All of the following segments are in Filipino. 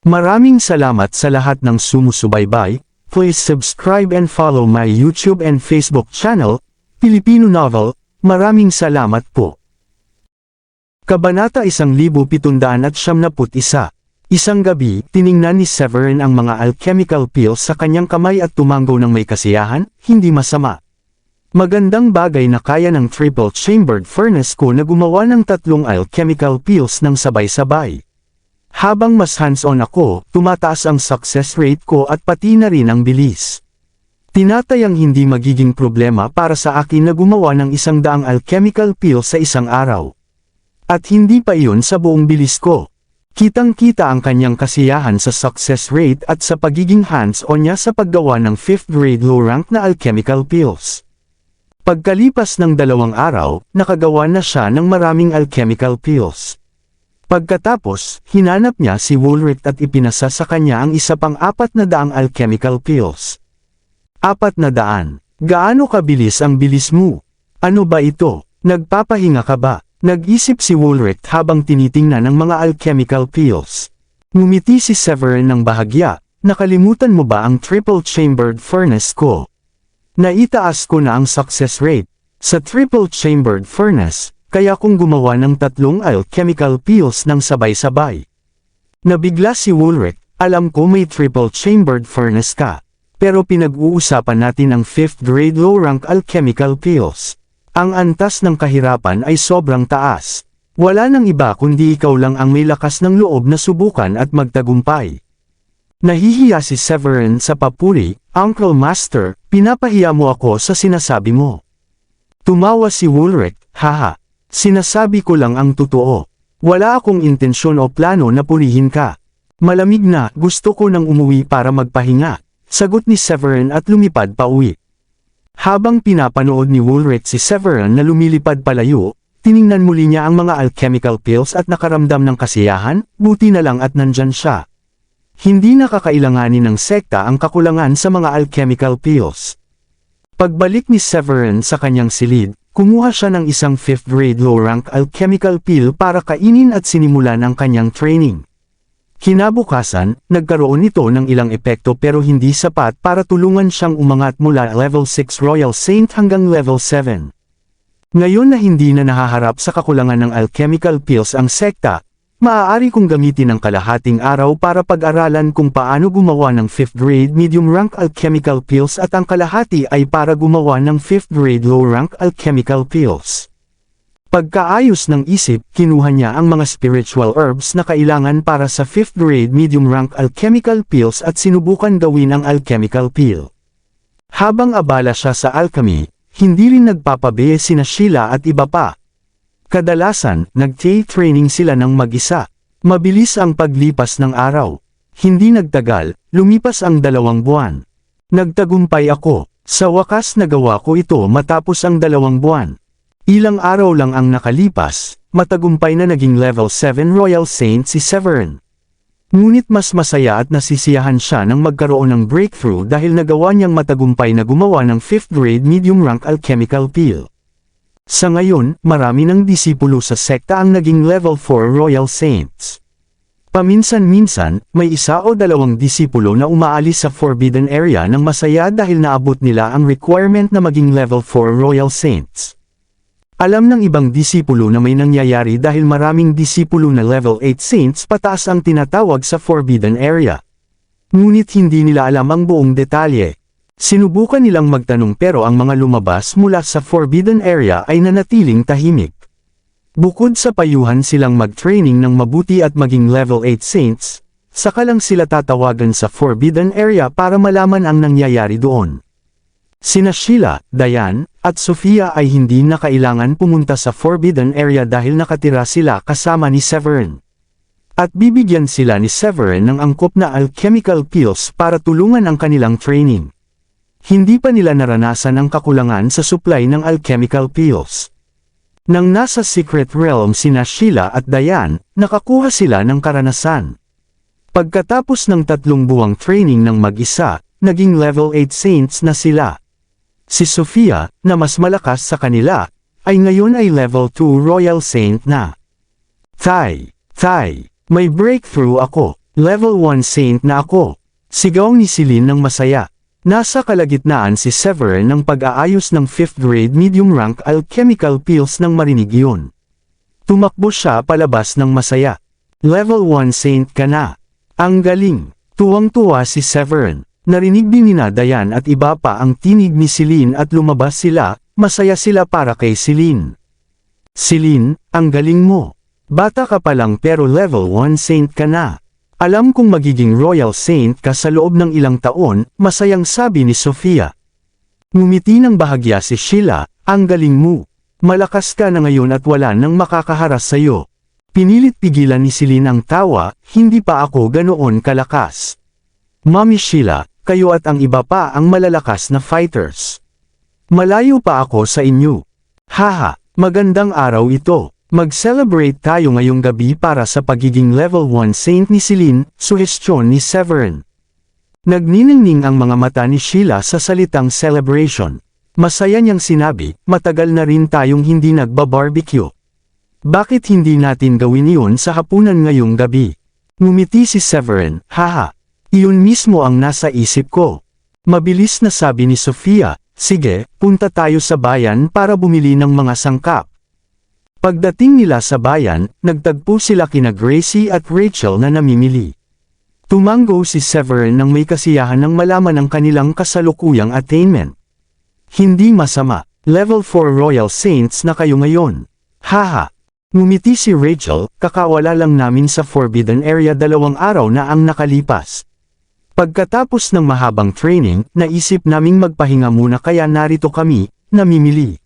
Maraming salamat sa lahat ng sumusubaybay. Please subscribe and follow my YouTube and Facebook channel, Filipino Novel. Maraming salamat po. Kabanata 1771. Isang gabi, tiningnan ni Severin ang mga alchemical pills sa kanyang kamay at tumanggo ng may kasiyahan, hindi masama. Magandang bagay na kaya ng triple-chambered furnace ko na gumawa ng 3 alchemical pills ng sabay-sabay. Habang mas hands-on ako, tumataas ang success rate ko at pati na rin ang bilis. Tinatayang hindi magiging problema para sa akin na gumawa ng 100 alchemical pills sa isang araw. At hindi pa iyon sa buong bilis ko. Kitang-kita ang kanyang kasiyahan sa success rate at sa pagiging hands-on niya sa paggawa ng 5th grade low-rank na alchemical pills. Pagkalipas ng 2 araw, nakagawa na siya ng maraming alchemical pills. Pagkatapos, hinanap niya si Woolrich at ipinasa sa kanya ang isa pang 400 alchemical pills. 400? Gaano kabilis ang bilis mo? Ano ba ito? Nagpapahinga ka ba? Nag-isip si Woolrich habang tinitingnan ang mga alchemical pills. Ngumiti si Severin ng bahagya, nakalimutan mo ba ang triple-chambered furnace ko? Naitaas ko na ang success rate sa triple-chambered furnace, kaya kung gumawa ng 3 alchemical pills ng sabay-sabay. Nabigla si Woolrich, alam ko may triple-chambered furnace ka, pero pinag-uusapan natin ang 5th grade low-rank alchemical pills. Ang antas ng kahirapan ay sobrang taas. Wala nang iba kundi ikaw lang ang may lakas ng loob na subukan at magtagumpay. Nahihiya si Severin sa papuri, Uncle Master, pinapahiya mo ako sa sinasabi mo. Tumawa si Woolrich, haha. Sinasabi ko lang ang totoo. Wala akong intensyon o plano na purihin ka. Malamig na, gusto ko nang umuwi para magpahinga. Sagot ni Severin at lumipad pa uwi. Habang pinapanood ni Woolrich si Severin na lumilipad palayo, tiningnan muli niya ang mga alchemical pills at nakaramdam ng kasiyahan, buti na lang at nandyan siya. Hindi nakakailanganin ng sekta ang kakulangan sa mga alchemical pills. Pagbalik ni Severin sa kanyang silid, kumuha siya ng isang 5th grade low-rank alchemical pill para kainin at sinimulan ang kanyang training. Kinabukasan, nagkaroon ito ng ilang epekto pero hindi sapat para tulungan siyang umangat mula level 6 Royal Saint hanggang level 7. Ngayon na hindi na nahaharap sa kakulangan ng alchemical pills ang sekta, maaari kong gamitin ang kalahating araw para pag-aralan kung paano gumawa ng 5th grade medium rank alchemical pills at ang kalahati ay para gumawa ng 5th grade low rank alchemical pills. Pagkaayos ng isip, kinuha niya ang mga spiritual herbs na kailangan para sa 5th grade medium rank alchemical pills at sinubukan gawin ang alchemical pill. Habang abala siya sa alchemy, hindi rin nagpapabe sina Sheila at iba pa. Kadalasan, nag-training sila ng mag-isa. Mabilis ang paglipas ng araw. Hindi nagtagal, lumipas ang 2 buwan. Nagtagumpay ako. Sa wakas nagawa ko ito matapos ang 2 buwan. Ilang araw lang ang nakalipas, matagumpay na naging level 7 Royal Saint si Severin. Ngunit mas masaya at nasisiyahan siya nang magkaroon ng breakthrough dahil nagawa niyang matagumpay na gumawa ng 5th grade medium rank alchemical pill. Sa ngayon, marami ng disipulo sa sekta ang naging level 4 Royal Saints. Paminsan-minsan, may 1 o 2 disipulo na umaalis sa Forbidden Area ng masaya dahil naabot nila ang requirement na maging level 4 Royal Saints. Alam ng ibang disipulo na may nangyayari dahil maraming disipulo na level 8 Saints pataas ang tinatawag sa Forbidden Area. Ngunit hindi nila alam ang buong detalye. Sinubukan nilang magtanong pero ang mga lumabas mula sa Forbidden Area ay nanatiling tahimik. Bukod sa payuhan silang mag-training ng mabuti at maging level 8 Saints, saka lang sila tatawagan sa Forbidden Area para malaman ang nangyayari doon. Sina Sheila, Diane, at Sophia ay hindi na kailangan pumunta sa Forbidden Area dahil nakatira sila kasama ni Severin. At bibigyan sila ni Severin ng angkop na alchemical pills para tulungan ang kanilang training. Hindi pa nila naranasan ang kakulangan sa supply ng alchemical pills. Nang nasa Secret Realm sina Sheila at Diane, nakakuha sila ng karanasan. Pagkatapos ng 3 buwang training ng mag-isa, naging level 8 Saints na sila. Si Sophia, na mas malakas sa kanila, ay ngayon ay level 2 Royal Saint na. Tay, may breakthrough ako. Level 1 Saint na ako. Sigaw ni Celine ng masaya. Nasa kalagitnaan si Severin ng pag-aayos ng 5th grade medium rank alchemical pills nang marinig yun. Tumakbo siya palabas ng masaya. Level 1 Saint ka na. Ang galing. Tuwang-tuwa si Severin. Narinig din ni Dayan at iba pa ang tinig ni Celine at lumabas sila, masaya sila para kay Celine. Celine, ang galing mo. Bata ka pa lang pero level 1 Saint ka na. Alam kong magiging Royal Saint ka sa loob ng ilang taon, masayang sabi ni Sofia. Ngumiti ng bahagya si Sheila, ang galing mo. Malakas ka na ngayon at wala nang makakaharas sa'yo. Pinilit pigilan ni Celine ang tawa, hindi pa ako ganoon kalakas. Mami Sheila, kayo at ang iba pa ang malalakas na fighters. Malayo pa ako sa inyo. Haha, magandang araw ito. Mag-celebrate tayo ngayong gabi para sa pagiging level 1 Saint ni Celine, suhestyon ni Severin. Nagniningning ang mga mata ni Sheila sa salitang celebration. Masaya niyang sinabi, matagal na rin tayong hindi nagba-barbecue. Bakit hindi natin gawin iyon sa hapunan ngayong gabi? Ngumiti si Severin, haha. Iyon mismo ang nasa isip ko. Mabilis na sabi ni Sofia, sige, punta tayo sa bayan para bumili ng mga sangkap. Pagdating nila sa bayan, nagtagpo sila kina Gracie at Rachel na namimili. Tumango si Severin nang may kasiyahan nang malaman ang kanilang kasalukuyang attainment. Hindi masama, level 4 Royal Saints na kayo ngayon. Haha! Ngumiti si Rachel, kakawala lang namin sa Forbidden Area 2 araw na ang nakalipas. Pagkatapos ng mahabang training, naisip naming magpahinga muna kaya narito kami, namimili.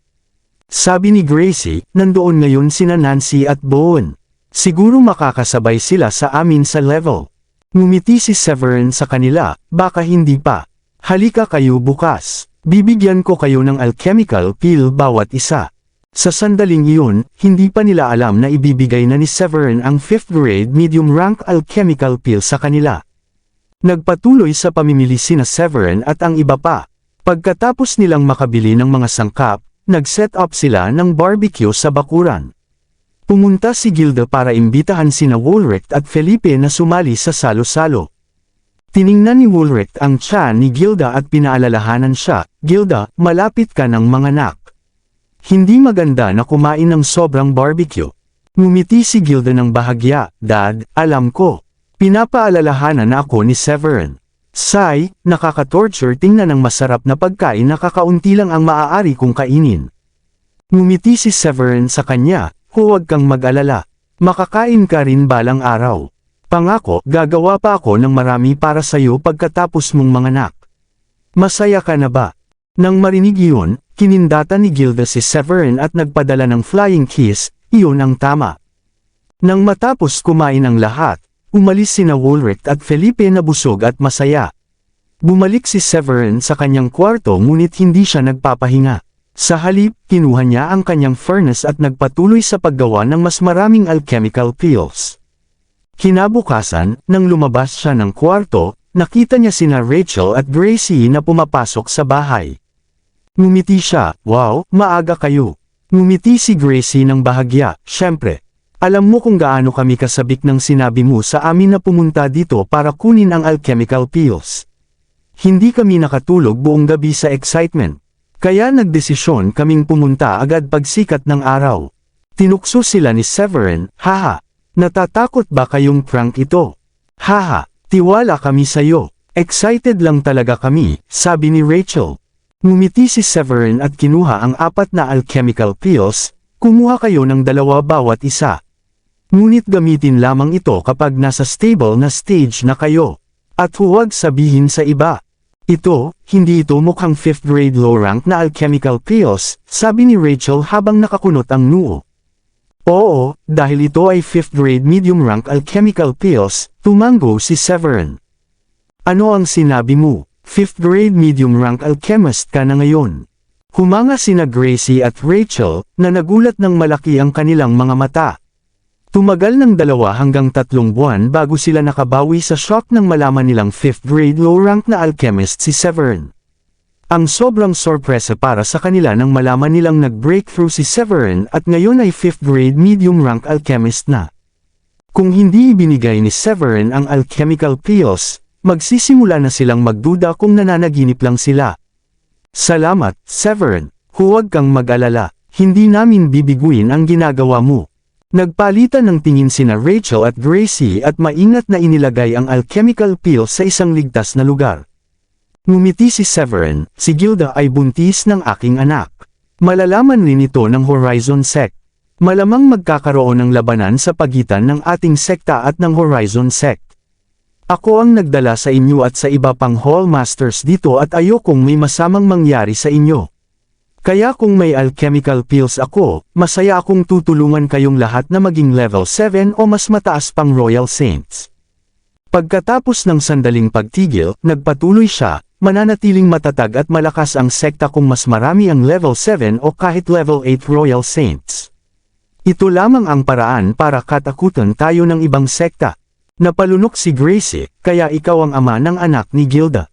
Sabi ni Gracie, nandoon ngayon sina Nancy at Bowen. Siguro makakasabay sila sa amin sa level. Ngumiti si Severin sa kanila, baka hindi pa. Halika kayo bukas. Bibigyan ko kayo ng alchemical pill bawat isa. Sa sandaling iyon, hindi pa nila alam na ibibigay na ni Severin ang 5th grade medium rank alchemical pill sa kanila. Nagpatuloy sa pamimili sina Severin at ang iba pa. Pagkatapos nilang makabili ng mga sangkap, nag-set up sila ng barbecue sa bakuran. Pumunta si Gilda para imbitahan sina Woolrich at Felipe na sumali sa salo-salo. Tiningnan ni Woolrich ang tiyan ni Gilda at pinaalalahanan siya, Gilda, malapit ka ng manganak. Hindi maganda na kumain ng sobrang barbecue. Ngumiti si Gilda ng bahagya, Dad, alam ko. Pinapaalalahanan na ako ni Severin. Say, nakaka-torture tingnan ng masarap na pagkain na kakaunti lang ang maaari kong kainin. Ngumiti si Severin sa kanya, huwag kang mag-alala. Makakain ka rin balang araw. Pangako, gagawa pa ako ng marami para sa'yo pagkatapos mong manganak. Masaya ka na ba? Nang marinig iyon, kinindata ni Gilda si Severin at nagpadala ng flying kiss, iyon ang tama. Nang matapos kumain ang lahat, umalis sina Woolrich at Felipe na busog at masaya. Bumalik si Severin sa kanyang kwarto ngunit hindi siya nagpapahinga. Sa halip, kinuha niya ang kanyang furnace at nagpatuloy sa paggawa ng mas maraming alchemical pills. Kinabukasan, nang lumabas siya ng kwarto, nakita niya sina Rachel at Gracie na pumapasok sa bahay. Ngumiti siya, wow, maaga kayo. Ngumiti si Gracie ng bahagya, syempre. Alam mo kung gaano kami kasabik ng sinabi mo sa amin na pumunta dito para kunin ang alchemical pills. Hindi kami nakatulog buong gabi sa excitement. Kaya nagdesisyon kaming pumunta agad pagsikat ng araw. Tinukso sila ni Severin, haha. Natatakot ba kayong prank ito? Haha, tiwala kami sayo. Excited lang talaga kami, sabi ni Rachel. Ngumiti si Severin at kinuha ang 4 na alchemical pills, kumuha kayo ng 2 bawat isa. Ngunit gamitin lamang ito kapag nasa stable na stage na kayo. At huwag sabihin sa iba. Hindi ito mukhang 5th grade low rank na alchemical pills, sabi ni Rachel habang nakakunot ang noo. Oo, dahil ito ay 5th grade medium rank alchemical pills, tumango si Severin. Ano ang sinabi mo? 5th grade medium rank alchemist ka na ngayon. Humanga sina Gracie at Rachel, na nagulat ng malaki ang kanilang mga mata. Tumagal ng 2 hanggang 3 buwan bago sila nakabawi sa shock nang malaman nilang 5th grade low rank na alchemist si Severin. Ang sobrang sorpresa para sa kanila nang malaman nilang nag-breakthrough si Severin at ngayon ay 5th grade medium rank alchemist na. Kung hindi ibinigay ni Severin ang alchemical pills, magsisimula na silang magduda kung nananaginip lang sila. Salamat, Severin. Huwag kang mag-alala. Hindi namin bibiguin ang ginagawa mo. Nagpalitan ng tingin sina Rachel at Gracie at maingat na inilagay ang alchemical pills sa isang ligtas na lugar. Ngumiti si Severin, si Gilda ay buntis ng aking anak. Malalaman rin ito ng Horizon Sect. Malamang magkakaroon ng labanan sa pagitan ng ating sekta at ng Horizon Sect. Ako ang nagdala sa inyo at sa iba pang Hall Masters dito at ayokong may masamang mangyari sa inyo. Kaya kung may alchemical pills ako, masaya akong tutulungan kayong lahat na maging level 7 o mas mataas pang Royal Saints. Pagkatapos ng sandaling pagtigil, nagpatuloy siya, mananatiling matatag at malakas ang sekta kung mas marami ang level 7 o kahit level 8 Royal Saints. Ito lamang ang paraan para katakutan tayo ng ibang sekta. Napalunok si Gracie, kaya ikaw ang ama ng anak ni Gilda.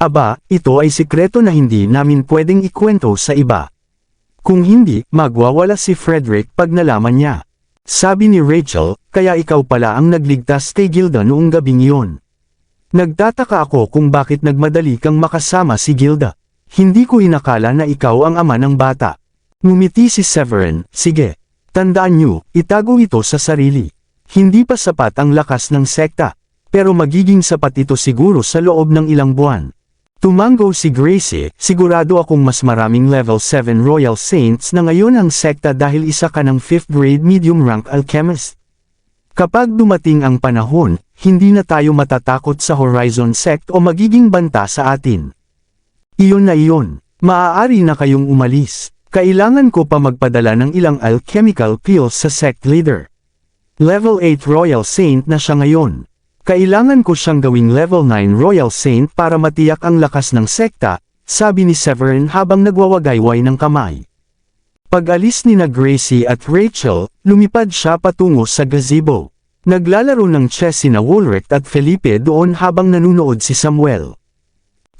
Aba, ito ay sikreto na hindi namin pwedeng ikwento sa iba. Kung hindi, magwawala si Frederick pag nalaman niya. Sabi ni Rachel, kaya ikaw pala ang nagligtas kay Gilda noong gabing iyon. Nagtataka ako kung bakit nagmadali kang makasama si Gilda. Hindi ko inakala na ikaw ang ama ng bata. Ngumiti si Severin, sige. Tandaan niyo, itago ito sa sarili. Hindi pa sapat ang lakas ng sekta, pero magiging sapat ito siguro sa loob ng ilang buwan. Tumango si Gracie, sigurado akong mas maraming level 7 Royal Saints na ngayon ang sekta dahil isa ka ng 5th grade medium rank alchemist. Kapag dumating ang panahon, hindi na tayo matatakot sa Horizon Sect o magiging banta sa atin. Iyon na iyon, maaari na kayong umalis. Kailangan ko pa magpadala ng ilang alchemical pills sa sect leader. Level 8 Royal Saint na siya ngayon. Kailangan ko siyang gawing level 9 Royal Saint para matiyak ang lakas ng sekta, sabi ni Severin habang nagwawagayway ng kamay. Pag-alis ni na Gracie at Rachel, lumipad siya patungo sa gazebo. Naglalaro ng chess sina Woolrich at Felipe doon habang nanunood si Samuel.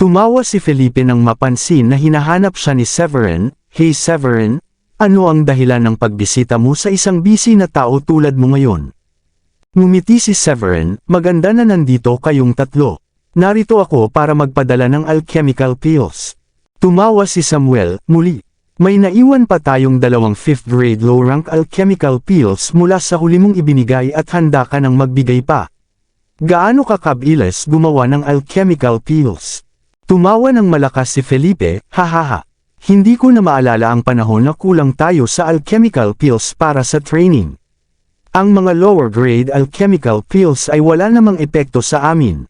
Tumawa si Felipe nang mapansin na hinahanap siya ni Severin. Hey Severin, ano ang dahilan ng pagbisita mo sa isang busy na tao tulad mo ngayon? Ngumiti si Severin, maganda na nandito kayong tatlo. Narito ako para magpadala ng alchemical pills. Tumawa si Samuel, muli. May naiwan pa tayong dalawang 5th grade low rank alchemical pills mula sa huli mong ibinigay at handa ka nang magbigay pa. Gaano ka kabilis gumawa ng alchemical pills? Tumawa ng malakas si Felipe, hahaha. Hindi ko na maalala ang panahon na kulang tayo sa alchemical pills para sa training. Ang mga lower grade alchemical pills ay wala namang epekto sa amin.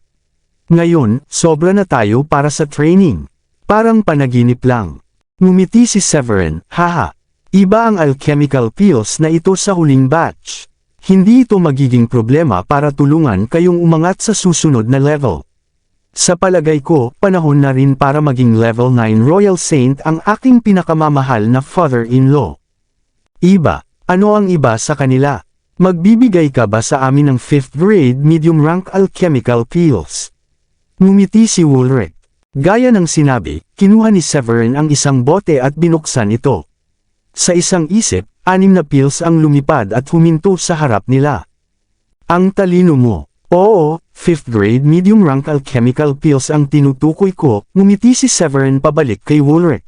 Ngayon, sobra na tayo para sa training. Parang panaginip lang. Ngumiti si Severin, haha. Iba ang alchemical pills na ito sa huling batch. Hindi ito magiging problema para tulungan kayong umangat sa susunod na level. Sa palagay ko, panahon na rin para maging level 9 Royal Saint ang aking pinakamamahal na father-in-law. Iba, ano ang iba sa kanila? Magbibigay ka ba sa amin ng 5th grade medium rank alchemical pills? Ngumiti si Woolrich. Gaya ng sinabi, kinuha ni Severin ang isang bote at binuksan ito. Sa isang isip, 6 na pills ang lumipad at huminto sa harap nila. Ang talino mo. Oo, 5th grade medium rank alchemical pills ang tinutukoy ko, ngumiti si Severin pabalik kay Woolrich.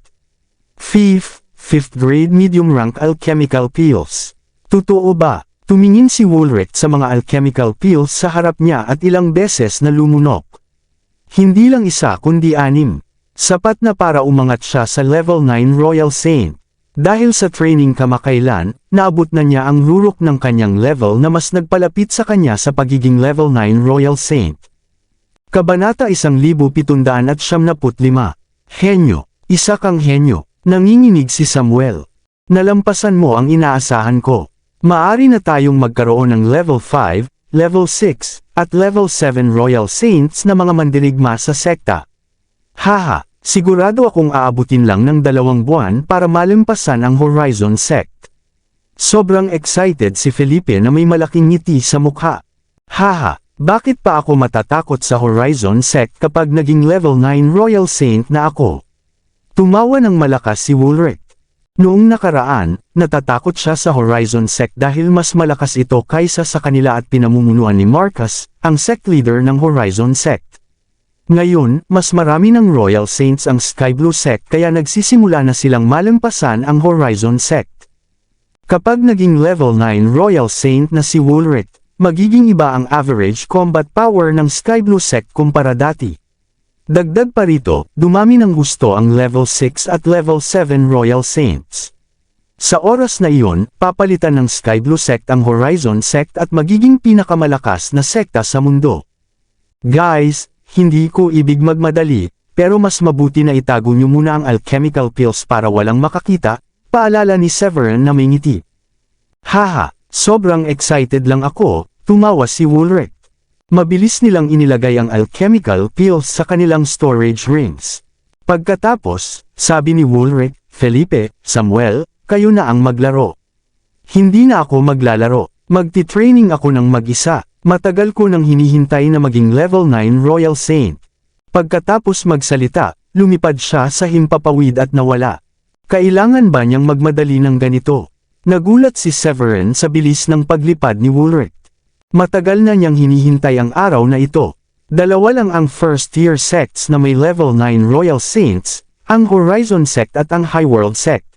5th grade medium rank alchemical pills. Totoo ba? Tumingin si Woolrich sa mga alchemical pills sa harap niya at ilang beses na lumunok. Hindi lang isa kundi 6. Sapat na para umangat siya sa level 9 Royal Saint. Dahil sa training kamakailan, naabot na niya ang rurok ng kanyang level na mas nagpalapit sa kanya sa pagiging level 9 Royal Saint. Kabanata 1775. Henyo. Isa kang henyo. Nanginginig si Samuel. Nalampasan mo ang inaasahan ko. Maari na tayong magkaroon ng level 5, level 6, at level 7 Royal Saints na mga mandirigma sa sekta. Haha. Sigurado akong aabutin lang ng 2 buwan para malampasan ang Horizon Sect. Sobrang excited si Felipe na may malaking ngiti sa mukha. Haha, bakit pa ako matatakot sa Horizon Sect kapag naging level 9 Royal Saint na ako? Tumawa ng malakas si Woolrich. Noong nakaraan, natatakot siya sa Horizon Sect dahil mas malakas ito kaysa sa kanila at pinamumunuan ni Marcus, ang sect leader ng Horizon Sect. Ngayon, mas marami ng Royal Saints ang Sky Blue Sect kaya nagsisimula na silang malampasan ang Horizon Sect. Kapag naging level 9 Royal Saint na si Woolrich, magiging iba ang average combat power ng Sky Blue Sect kumpara dati. Dagdag pa rito, dumami ng gusto ang level 6 at level 7 Royal Saints. Sa oras na iyon, papalitan ng Sky Blue Sect ang Horizon Sect at magiging pinakamalakas na sekta sa mundo. Guys, hindi ko ibig magmadali, pero mas mabuti na itago nyo muna ang alchemical pills para walang makakita, paalala ni Severin na may ngiti. Haha, sobrang excited lang ako, tumawa si Woolrich. Mabilis nilang inilagay ang alchemical pills sa kanilang storage rings. Pagkatapos, sabi ni Woolrich, Felipe, Samuel, kayo na ang maglaro. Hindi na ako maglalaro, magti-training ako ng mag-isa, matagal ko nang hinihintay na maging level 9 Royal Saint. Pagkatapos magsalita, lumipad siya sa himpapawid at nawala. Kailangan ba niyang magmadali ng ganito? Nagulat si Severin sa bilis ng paglipad ni Woolrich. Matagal na niyang hinihintay ang araw na ito. Dalawa lang ang first-tier sects na may level 9 Royal Saints, ang Horizon Sect at ang Highworld Sect.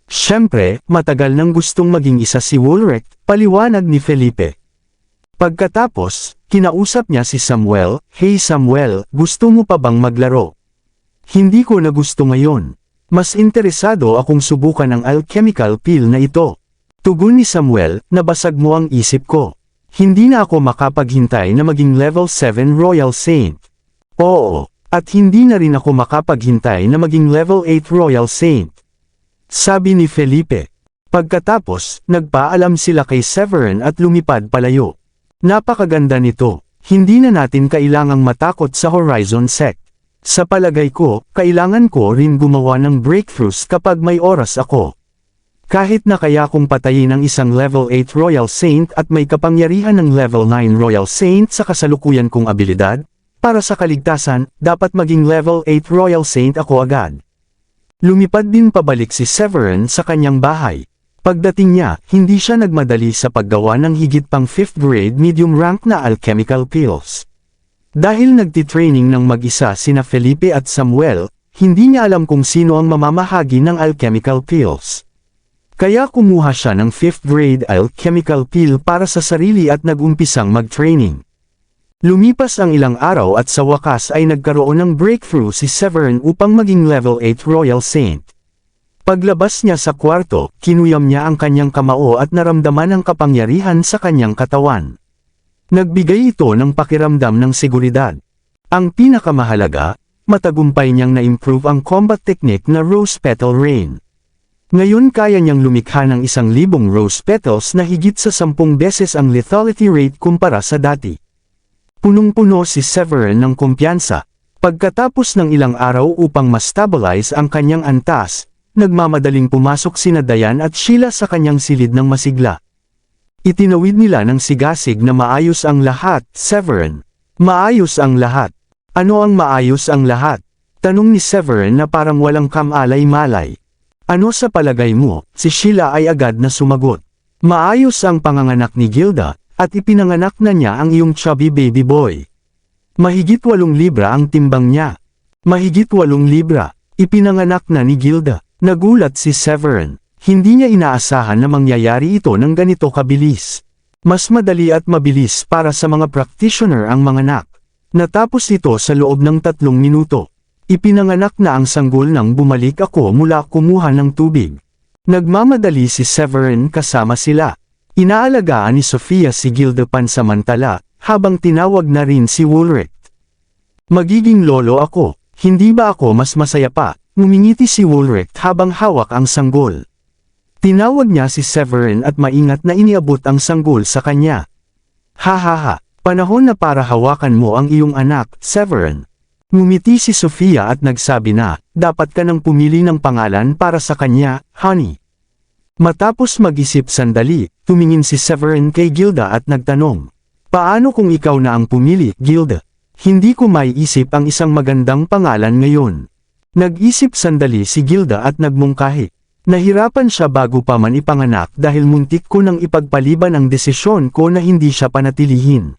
Siyempre, matagal nang gustong maging isa si Woolrich, paliwanag ni Felipe. Pagkatapos, kinausap niya si Samuel, Hey Samuel, gusto mo pa bang maglaro? Hindi ko na gusto ngayon. Mas interesado akong subukan ang alchemical pill na ito. Tugon ni Samuel, nabasag mo ang isip ko. Hindi na ako makapaghintay na maging level 7 Royal Saint. Oo, at hindi na rin ako makapaghintay na maging level 8 Royal Saint. Sabi ni Felipe. Pagkatapos, nagpaalam sila kay Severin at lumipad palayo. Napakaganda nito. Hindi na natin kailangang matakot sa Horizon Sect. Sa palagay ko, kailangan ko rin gumawa ng breakthroughs kapag may oras ako. Kahit na kaya kong patayin ang isang level 8 Royal Saint at may kapangyarihan ng level 9 Royal Saint sa kasalukuyan kong abilidad, para sa kaligtasan, dapat maging level 8 Royal Saint ako agad. Lumipad din pabalik si Severin sa kanyang bahay. Pagdating niya, hindi siya nagmadali sa paggawa ng higit pang 5th grade medium rank na alchemical pills. Dahil nagtitraining ng mag-isa sina Felipe at Samuel, hindi niya alam kung sino ang mamamahagi ng alchemical pills. Kaya kumuha siya ng 5th grade alchemical pill para sa sarili at nag-umpisang mag-training. Lumipas ang ilang araw at sa wakas ay nagkaroon ng breakthrough si Severin upang maging level 8 Royal Saint. Paglabas niya sa kwarto, kinuyam niya ang kanyang kamao at naramdaman ang kapangyarihan sa kanyang katawan. Nagbigay ito ng pakiramdam ng seguridad. Ang pinakamahalaga, matagumpay niyang na-improve ang combat technique na Rose Petal Rain. Ngayon kaya niyang lumikha ng 1,000 rose petals na higit sa 10 beses ang lethality rate kumpara sa dati. Punong-puno si Severin ng kumpiyansa. Pagkatapos ng ilang araw upang ma-stabilize ang kanyang antas, nagmamadaling pumasok sina Diane at Sheila sa kanyang silid ng masigla. Itinawid nila ng sigasig na maayos ang lahat, Severin. Maayos ang lahat. Ano ang maayos ang lahat? Tanong ni Severin na parang walang kamalay-malay. Ano sa palagay mo? Si Sheila ay agad na sumagot. Maayos ang panganganak ni Gilda, at ipinanganak na niya ang iyong chubby baby boy. Mahigit 8 libra ang timbang niya. Mahigit 8 libra. Ipinanganak na ni Gilda. Nagulat si Severin. Hindi niya inaasahan na mangyayari ito ng ganito kabilis. Mas madali at mabilis para sa mga practitioner ang manganak. Natapos ito sa loob ng 3 minuto. Ipinanganak na ang sanggol nang bumalik ako mula kumuha ng tubig. Nagmamadali si Severin kasama sila. Inaalagaan ni Sofia si Gilda pansamantala, habang tinawag na rin si Woolrich. Magiging lolo ako, hindi ba ako mas masaya pa? Ngumingiti si Woolrich habang hawak ang sanggol. Tinawag niya si Severin at maingat na iniabot ang sanggol sa kanya. Ha, panahon na para hawakan mo ang iyong anak, Severin. Ngumiti si Sofia at nagsabi na, dapat ka nang pumili ng pangalan para sa kanya, honey. Matapos mag-isip sandali, tumingin si Severin kay Gilda at nagtanong, paano kung ikaw na ang pumili, Gilda? Hindi ko maiisip ang isang magandang pangalan ngayon. Nag-isip sandali si Gilda at nagmungkahi. Nahirapan siya bago pa man ipanganak dahil muntik ko nang ipagpaliban ang desisyon ko na hindi siya panatilihin.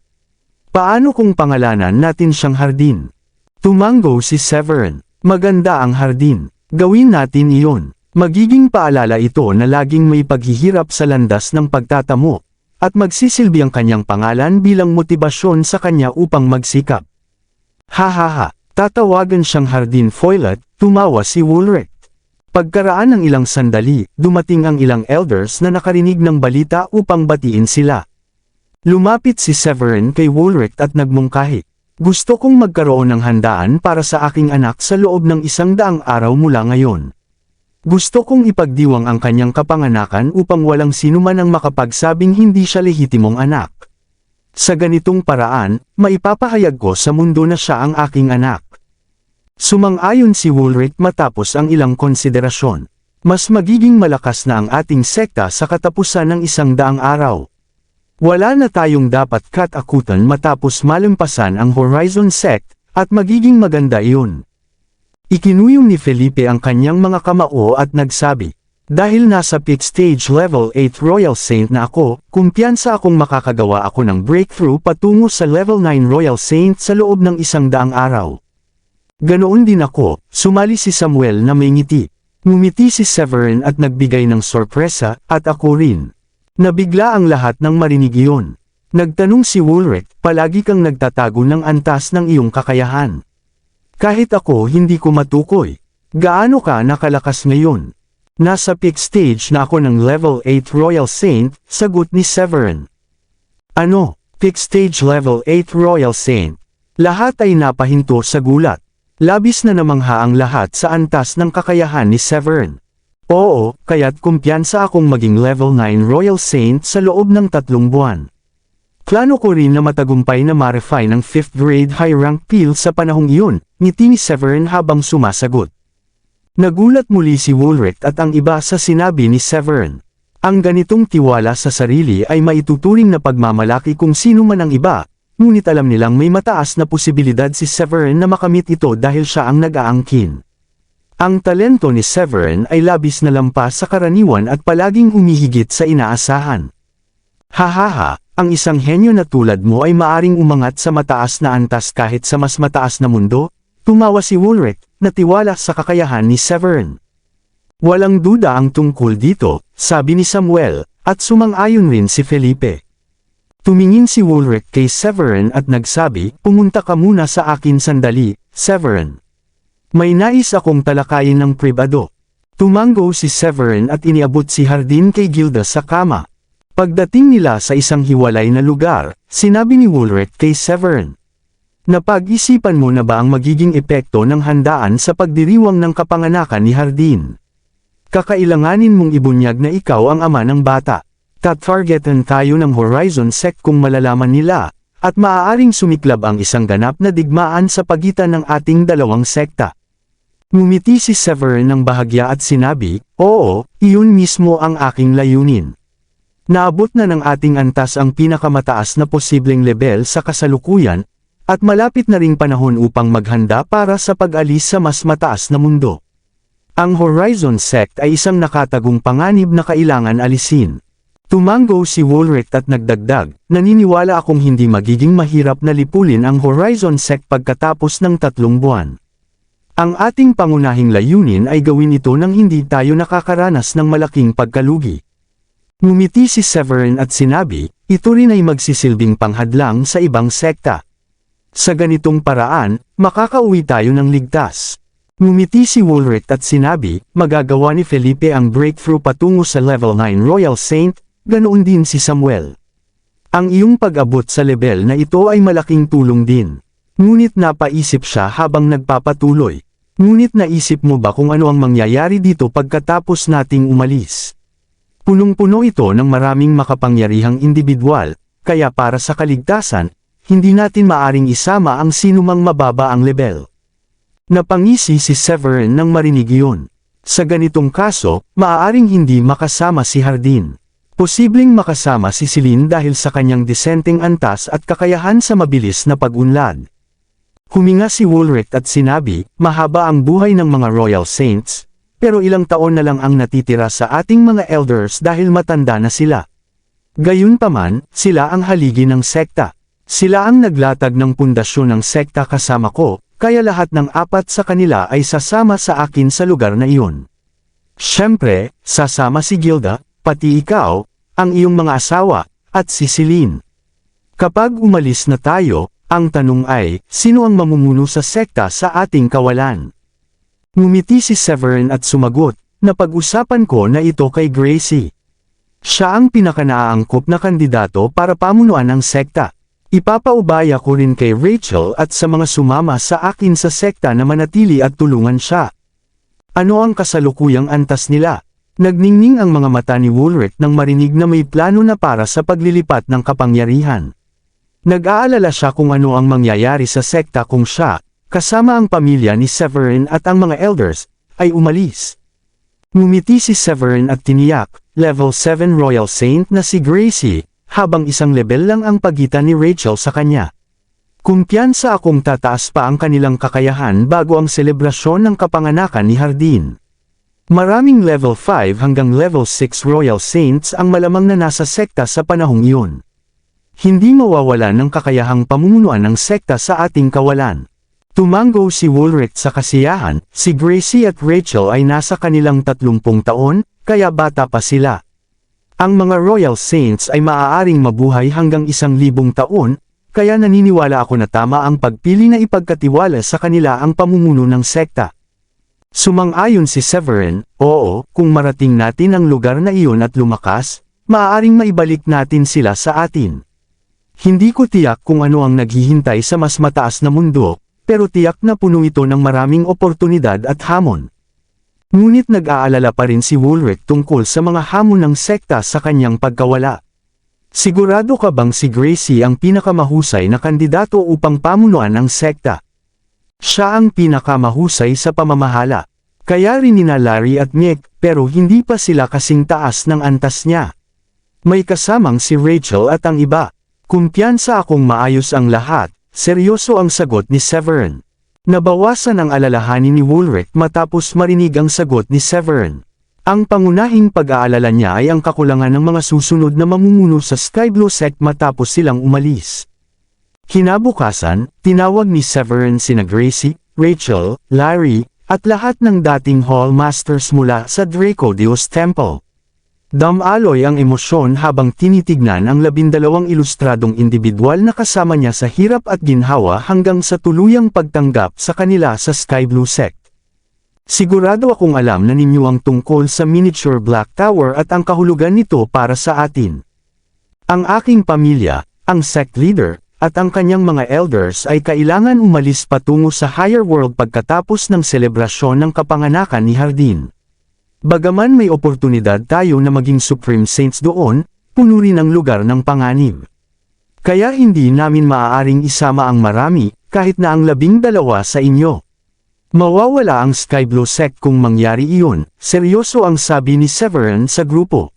Paano kung pangalanan natin siyang Hardin? Tumango si Severin. Maganda ang Hardin. Gawin natin iyon. Magiging paalala ito na laging may paghihirap sa landas ng pagtatamo, at magsisilbi ang kanyang pangalan bilang motibasyon sa kanya upang magsikap. Hahaha, tatawagan siyang Hardin Foilet, tumawa si Woolrich. Pagkaraan ng ilang sandali, dumating ang ilang elders na nakarinig ng balita upang batiin sila. Lumapit si Severin kay Woolrich at nagmungkahi. Gusto kong magkaroon ng handaan para sa aking anak sa loob ng 100 araw mula ngayon. Gusto kong ipagdiwang ang kanyang kapanganakan upang walang sinuman ang makapagsabing hindi siya lehitimong anak. Sa ganitong paraan, maipapahayag ko sa mundo na siya ang aking anak. Sumang-ayon si Woolrich matapos ang ilang konsiderasyon. Mas magiging malakas na ang ating sekta sa katapusan ng 100 araw. Wala na tayong dapat katakutan matapos malampasan ang Horizon Sect, at magiging maganda iyon. Ikinuyong ni Felipe ang kanyang mga kamao at nagsabi, dahil nasa peak stage level 8 Royal Saint na ako, kumpiyansa akong makakagawa ako ng breakthrough patungo sa level 9 Royal Saint sa loob ng 100 araw. Ganoon din ako, sumali si Samuel na may ngiti. Ngumiti si Severin at nagbigay ng sorpresa, at ako rin. Nabigla ang lahat nang marinig iyon. Nagtanong si Woolrich, palagi kang nagtatago ng antas ng iyong kakayahan. Kahit ako hindi ko matukoy. Gaano ka nakalakas ngayon? Nasa peak stage na ako ng level 8 Royal Saint, sagot ni Severin. Ano, peak stage level 8 Royal Saint? Lahat ay napahinto sa gulat. Labis na namangha ang lahat sa antas ng kakayahan ni Severin. Oo, kaya't kumpiyansa akong maging level 9 Royal Saint sa loob ng 3 buwan. Plano ko rin na matagumpay na ma-refine ng 5th grade high rank peel sa panahong iyon, ngiti ni Severin habang sumasagot. Nagulat muli si Woolrich at ang iba sa sinabi ni Severin. Ang ganitong tiwala sa sarili ay maituturing na pagmamalaki kung sino man ang iba, ngunit alam nilang may mataas na posibilidad si Severin na makamit ito dahil siya ang nag-aangkin. Ang talento ni Severin ay labis na lampas sa karaniwan at palaging humihigit sa inaasahan. Hahaha, ang isang henyo na tulad mo ay maaring umangat sa mataas na antas kahit sa mas mataas na mundo, tumawa si Woolrich, na tiwala sa kakayahan ni Severin. Walang duda ang tungkol dito, sabi ni Samuel, at sumang-ayon rin si Felipe. Tumingin si Woolrich kay Severin at nagsabi, pumunta ka muna sa akin sandali, Severin. May nais akong talakayin ng pribado. Tumango si Severin at iniabot si Hardin kay Gilda sa kama. Pagdating nila sa isang hiwalay na lugar, sinabi ni Woolrich kay Severin. Napag-isipan mo na ba ang magiging epekto ng handaan sa pagdiriwang ng kapanganakan ni Hardin? Kakailanganin mong ibunyag na ikaw ang ama ng bata. Tatargetan tayo ng Horizon Sect kung malalaman nila, at maaaring sumiklab ang isang ganap na digmaan sa pagitan ng ating dalawang sekta. Ngumiti si Severin ng bahagya at sinabi, oo, iyon mismo ang aking layunin. Naabot na ng ating antas ang pinakamataas na posibleng level sa kasalukuyan, at malapit na ring panahon upang maghanda para sa pag-alis sa mas mataas na mundo. Ang Horizon Sect ay isang nakatagong panganib na kailangan alisin. Tumango si Woolrich at nagdagdag, naniniwala akong hindi magiging mahirap na lipulin ang Horizon Sect pagkatapos ng 3 buwan. Ang ating pangunahing layunin ay gawin ito nang hindi tayo nakakaranas ng malaking pagkalugi. Ngumiti si Severin at sinabi, ito rin ay magsisilbing panghadlang sa ibang sekta. Sa ganitong paraan, makakauwi tayo ng ligtas. Ngumiti si Woolrich at sinabi, magagawa ni Felipe ang breakthrough patungo sa level 9 Royal Saint, ganoon din si Samuel. Ang iyong pag-abot sa level na ito ay malaking tulong din. Ngunit napaisip siya habang nagpapatuloy. Ngunit naisip mo ba kung ano ang mangyayari dito pagkatapos nating umalis? Punong-puno ito ng maraming makapangyarihang individual, kaya para sa kaligtasan, hindi natin maaring isama ang sinumang mababa ang level. Napangisi si Severin nang marinig iyon. Sa ganitong kaso, maaaring hindi makasama si Hardin. Posibleng makasama si Celine dahil sa kanyang disenteng antas at kakayahan sa mabilis na pag-unlad. Huminga si Woolrich at sinabi, mahaba ang buhay ng mga Royal Saints, pero ilang taon na lang ang natitira sa ating mga elders dahil matanda na sila. Gayunpaman, sila ang haligi ng sekta. Sila ang naglatag ng pundasyon ng sekta kasama ko, kaya lahat ng 4 sa kanila ay sasama sa akin sa lugar na iyon. Siyempre, sasama si Gilda, pati ikaw, ang iyong mga asawa, at si Celine. Kapag umalis na tayo, ang tanong ay, sino ang mamumuno sa sekta sa ating kawalan? Ngumiti si Severin at sumagot, napag-usapan ko na ito kay Gracie. Siya ang pinakanaangkop na kandidato para pamunuan ng sekta. Ipapaubaya ko rin kay Rachel at sa mga sumama sa akin sa sekta na manatili at tulungan siya. Ano ang kasalukuyang antas nila? Nagningning ang mga mata ni Woolrich nang marinig na may plano na para sa paglilipat ng kapangyarihan. Nag-aalala siya kung ano ang mangyayari sa sekta kung siya, kasama ang pamilya ni Severin at ang mga elders, ay umalis. Ngumiti si Severin at tiniyak, level 7 Royal Saint na si Gracie, habang isang level lang ang pagitan ni Rachel sa kanya. Kumpiyansa akong tataas pa ang kanilang kakayahan bago ang selebrasyon ng kapanganakan ni Hardin. Maraming level 5 hanggang level 6 Royal Saints ang malamang na nasa sekta sa panahong iyon. Hindi mawawala ng kakayahang pamumunuan ng sekta sa ating kawalan. Tumango si Woolrich sa kasiyahan, si Gracie at Rachel ay nasa kanilang 30 taon, kaya bata pa sila. Ang mga Royal Saints ay maaaring mabuhay hanggang 1,000 taon, kaya naniniwala ako na tama ang pagpili na ipagkatiwala sa kanila ang pamumuno ng sekta. Sumang-ayon si Severin, oo, kung marating natin ang lugar na iyon at lumakas, maaaring maibalik natin sila sa atin. Hindi ko tiyak kung ano ang naghihintay sa mas mataas na mundo, pero tiyak na puno ito ng maraming oportunidad at hamon. Ngunit nag-aalala pa rin si Woolrich tungkol sa mga hamon ng sekta sa kanyang pagkawala. Sigurado ka bang si Gracie ang pinakamahusay na kandidato upang pamunuan ang sekta? Siya ang pinakamahusay sa pamamahala. Kaya rin nina Larry at Nick, pero hindi pa sila kasing taas ng antas niya. May kasamang si Rachel at ang iba. Kumpiyansa akong maayos ang lahat, seryoso ang sagot ni Severin. Nabawasan ang alalahanin ni Woolrich matapos marinig ang sagot ni Severin. Ang pangunahing pag-aalala niya ay ang kakulangan ng mga susunod na mamumuno sa Sky Blue Sect matapos silang umalis. Kinabukasan, tinawag ni Severin sina Gracie, Rachel, Larry, at lahat ng dating Hall Masters mula sa Draco Deus Temple. Damaloy ang emosyon habang tinitignan ang 12 ilustradong individual na kasama niya sa hirap at ginhawa hanggang sa tuluyang pagtanggap sa kanila sa Sky Blue Sect. Sigurado akong alam na ninyo ang tungkol sa miniature Black Tower at ang kahulugan nito para sa atin. Ang aking pamilya, ang sect leader, at ang kanyang mga elders ay kailangan umalis patungo sa higher world pagkatapos ng selebrasyon ng kapanganakan ni Hardin. Bagaman may oportunidad tayo na maging Supreme Saints doon, puno rin ang lugar ng panganib. Kaya hindi namin maaaring isama ang marami, kahit na ang 12 sa inyo. Mawawala ang Sky Blue Sect kung mangyari iyon, seryoso ang sabi ni Severin sa grupo.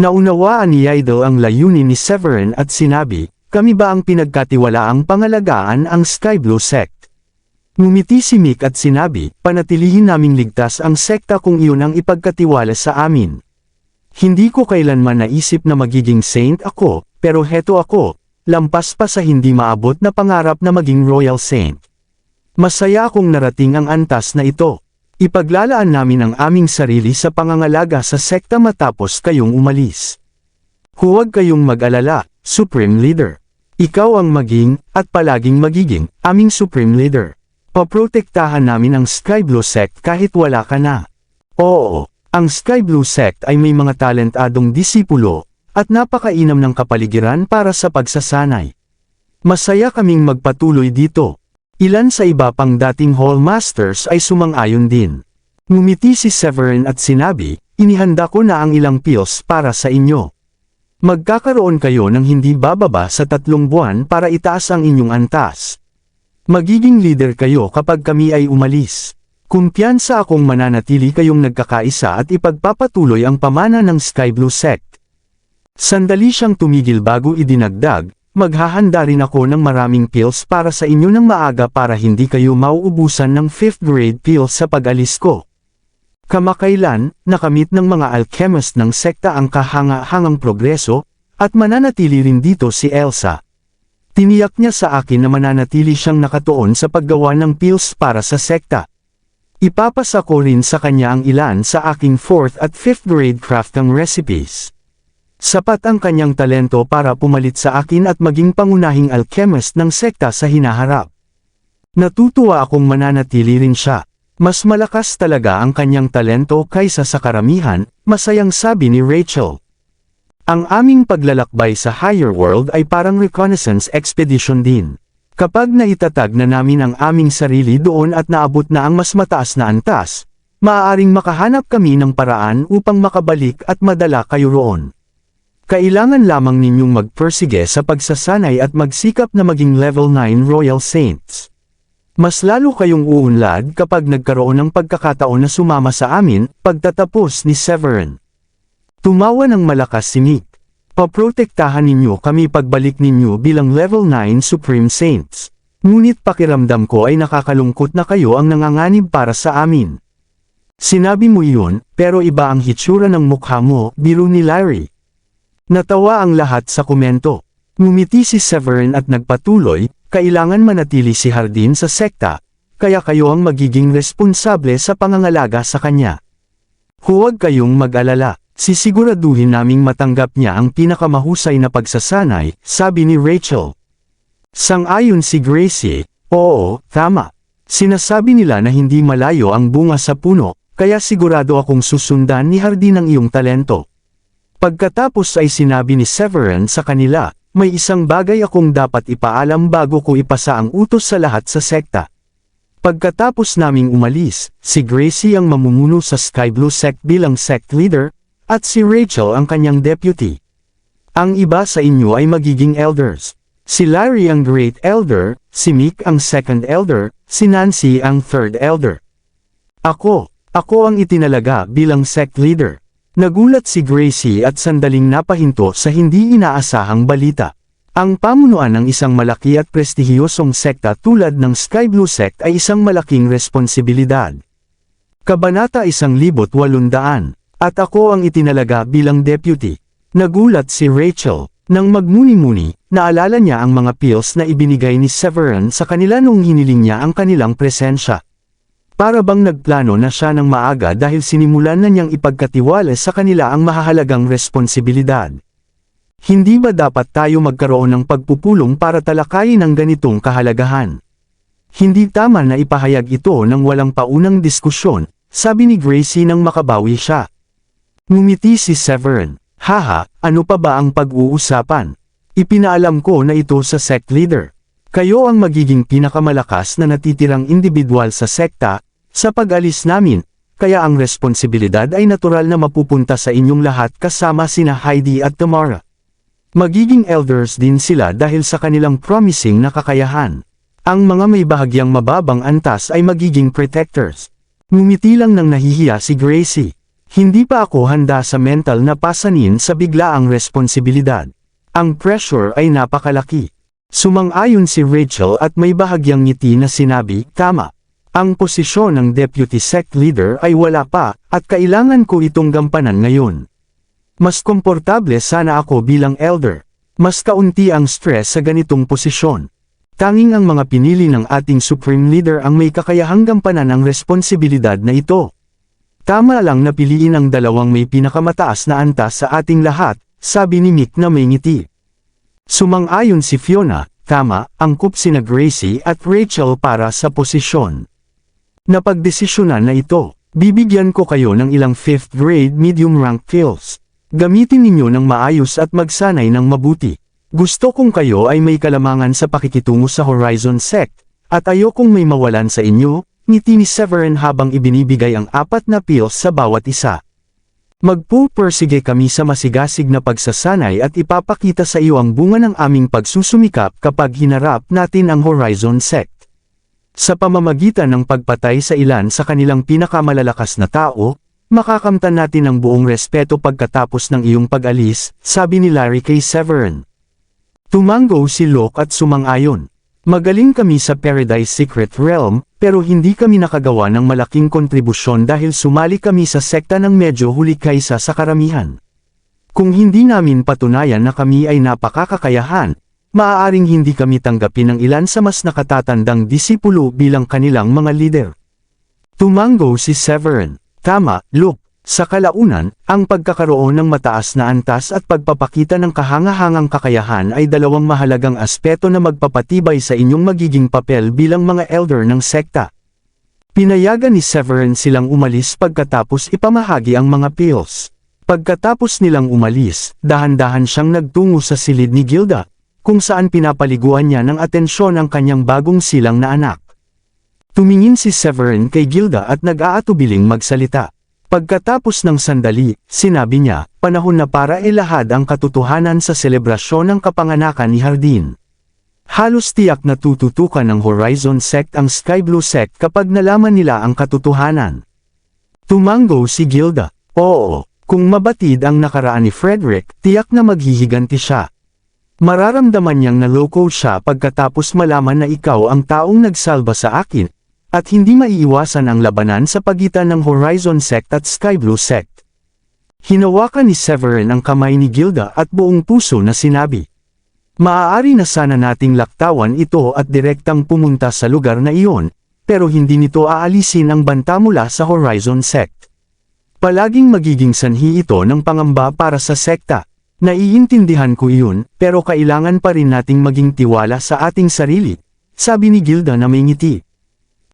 Naunawaan ni Idol ang layunin ni Severin at sinabi, kami ba ang pinagkatiwalaang pangalagaan ang Sky Blue Sect? Ngumiti si Mick at sinabi, panatilihin naming ligtas ang sekta kung iyon ang ipagkatiwala sa amin. Hindi ko kailanman naisip na magiging saint ako, pero heto ako, lampas pa sa hindi maabot na pangarap na maging Royal Saint. Masaya akong narating ang antas na ito. Ipaglalaan namin ang aming sarili sa pangangalaga sa sekta matapos kayong umalis. Huwag kayong mag-alala, Supreme Leader. Ikaw ang maging, at palaging magiging, aming Supreme Leader. Paprotektahan namin ang Sky Blue Sect kahit wala ka na. Oo, ang Sky Blue Sect ay may mga talentadong disipulo, at napakainam ng kapaligiran para sa pagsasanay. Masaya kaming magpatuloy dito. Ilan sa iba pang dating Hall Masters ay sumang-ayon din. Ngumiti si Severin at sinabi, inihanda ko na ang ilang pills para sa inyo. Magkakaroon kayo ng hindi bababa sa 3 buwan para itaas ang inyong antas. Magiging leader kayo kapag kami ay umalis. Kumpiyansa akong mananatili kayong nagkakaisa at ipagpapatuloy ang pamana ng Sky Blue Sect. Sandali siyang tumigil bago idinagdag, maghahanda rin ako ng maraming pills para sa inyo ng maaga para hindi kayo mauubusan ng 5th grade pills sa pag-alis ko. Kamakailan, nakamit ng mga alchemist ng sekta ang kahanga-hangang progreso, at mananatili rin dito si Elsa. Tiniyak niya sa akin na mananatili siyang nakatuon sa paggawa ng pills para sa sekta. Ipapasa ko rin sa kanya ang ilan sa aking 4th at 5th grade crafting recipes. Sapat ang kanyang talento para pumalit sa akin at maging pangunahing alchemist ng sekta sa hinaharap. Natutuwa akong mananatili rin siya. Mas malakas talaga ang kanyang talento kaysa sa karamihan, masayang sabi ni Rachel. Ang aming paglalakbay sa higher world ay parang reconnaissance expedition din. Kapag naitatag na namin ang aming sarili doon at naabot na ang mas mataas na antas, maaaring makahanap kami ng paraan upang makabalik at madala kayo roon. Kailangan lamang ninyong magpersige sa pagsasanay at magsikap na maging level 9 Royal Saints. Mas lalo kayong uunlad kapag nagkaroon ng pagkakataon na sumama sa amin, pagtatapos ni Severin. Tumawa ng malakas si Nick. Paprotektahan ninyo kami pagbalik ninyo bilang level 9 Supreme Saints. Ngunit pakiramdam ko ay nakakalungkot na kayo ang nanganganib para sa amin. Sinabi mo iyon, pero iba ang hitsura ng mukha mo, biro ni Larry. Natawa ang lahat sa komento. Ngumiti si Severin at nagpatuloy, kailangan manatili si Hardin sa sekta, kaya kayo ang magiging responsable sa pangangalaga sa kanya. Huwag kayong mag-alala, sisiguraduhin naming matanggap niya ang pinakamahusay na pagsasanay, sabi ni Rachel. Sang-ayon si Gracie, oo, tama. Sinasabi nila na hindi malayo ang bunga sa puno, kaya sigurado akong susundan ni Hardin ang iyong talento. Pagkatapos ay sinabi ni Severin sa kanila, may isang bagay akong dapat ipaalam bago ko ipasa ang utos sa lahat sa sekta. Pagkatapos naming umalis, si Gracie ang mamumuno sa Sky Blue Sect bilang sect leader, at si Rachel ang kanyang deputy. Ang iba sa inyo ay magiging elders. Si Larry ang Great Elder, si Mick ang Second Elder, si Nancy ang Third Elder. Ako ang itinalaga bilang sect leader. Nagulat si Gracie at sandaling napahinto sa hindi inaasahang balita. Ang pamunuan ng isang malaki at prestihiyosong sekta tulad ng Sky Blue Sect ay isang malaking responsibilidad. Kabanata 1800, at ako ang itinalaga bilang deputy. Nagulat si Rachel. Nang magmuni-muni, naalala niya ang mga pills na ibinigay ni Severin sa kanila nung hiniling niya ang kanilang presensya. Para bang nagplano na siya ng maaga dahil sinimulan na niyang ipagkatiwala sa kanila ang mahahalagang responsibilidad. Hindi ba dapat tayo magkaroon ng pagpupulong para talakayin ang ganitong kahalagahan? Hindi tama na ipahayag ito ng walang paunang diskusyon, sabi ni Gracie nang makabawi siya. Ngumiti si Severin. Haha, ano pa ba ang pag-uusapan? Ipinaalam ko na ito sa sect leader. Kayo ang magiging pinakamalakas na natitirang individual sa sekta, sa pag-alis namin, kaya ang responsibilidad ay natural na mapupunta sa inyong lahat kasama sina Heidi at Tamara. Magiging elders din sila dahil sa kanilang promising na kakayahan. Ang mga may bahagyang mababang antas ay magiging protectors. Ngumiti lang ng nahihiya si Gracie. Hindi pa ako handa sa mental na pasanin sa biglaang responsibilidad. Ang pressure ay napakalaki. Sumang-ayon si Rachel at may bahagyang ngiti na sinabi, tama. Ang posisyon ng deputy sect leader ay wala pa, at kailangan ko itong gampanan ngayon. Mas komportable sana ako bilang elder. Mas kaunti ang stress sa ganitong posisyon. Tanging ang mga pinili ng ating supreme leader ang may kakayahang gampanan ang responsibilidad na ito. Tama lang na piliin ang dalawang may pinakamataas na antas sa ating lahat, sabi ni Mick na may ngiti. Sumang-ayon si Fiona, tama, angkop sina Gracie at Rachel para sa posisyon. Napagdesisyonan na ito. Bibigyan ko kayo ng ilang 5th grade medium rank kills. Gamitin ninyo ng maayos at magsanay ng mabuti. Gusto kong kayo ay may kalamangan sa pakikitungo sa Horizon Sect, at ayokong may mawalan sa inyo, ngiti ni Severin habang ibinibigay ang 4 na pills sa bawat isa. Magpupursige kami sa masigasig na pagsasanay at ipapakita sa iyo ang bunga ng aming pagsusumikap kapag hinarap natin ang Horizon Sect. Sa pamamagitan ng pagpatay sa ilan sa kanilang pinakamalalakas na tao, makakamtan natin ang buong respeto pagkatapos ng iyong pag-alis, sabi ni Larry kay Severin. Tumango si Locke at sumang-ayon. Magaling kami sa Paradise Secret Realm, pero hindi kami nakagawa ng malaking kontribusyon dahil sumali kami sa sekta ng medyo huli kaysa sa karamihan. Kung hindi namin patunayan na kami ay napakakakayahan, maaaring hindi kami tanggapin ng ilan sa mas nakatatandang disipulo bilang kanilang mga lider. Tumango si Severin. Tama, Luke. Sa kalaunan, ang pagkakaroon ng mataas na antas at pagpapakita ng kahangahangang kakayahan ay dalawang mahalagang aspeto na magpapatibay sa inyong magiging papel bilang mga elder ng sekta. Pinayagan ni Severin silang umalis pagkatapos ipamahagi ang mga pills. Pagkatapos nilang umalis, dahan-dahan siyang nagtungo sa silid ni Gilda, kung saan pinapaliguan niya ng atensyon ang kanyang bagong silang na anak. Tumingin si Severin kay Gilda at nag-aatubiling magsalita. Pagkatapos ng sandali, sinabi niya, panahon na para ilahad ang katotohanan sa selebrasyon ng kapanganakan ni Hardin. Halos tiyak na tututukan ng Horizon Sect ang Sky Blue Sect kapag nalaman nila ang katotohanan. Tumango si Gilda. Oo, kung mabatid ang nakaraan ni Frederick, tiyak na maghihiganti siya. Mararamdaman niyang naloko siya pagkatapos malaman na ikaw ang taong nagsalba sa akin, at hindi maiiwasan ang labanan sa pagitan ng Horizon Sect at Sky Blue Sect. Hinawakan ni Severin ang kamay ni Gilda at buong puso na sinabi, maaari na sana nating laktawan ito at direktang pumunta sa lugar na iyon, pero hindi nito aalisin ang banta mula sa Horizon Sect. Palaging magiging sanhi ito ng pangamba para sa sekta. Naiintindihan ko iyon, pero kailangan pa rin nating maging tiwala sa ating sarili, sabi ni Gilda na may ngiti.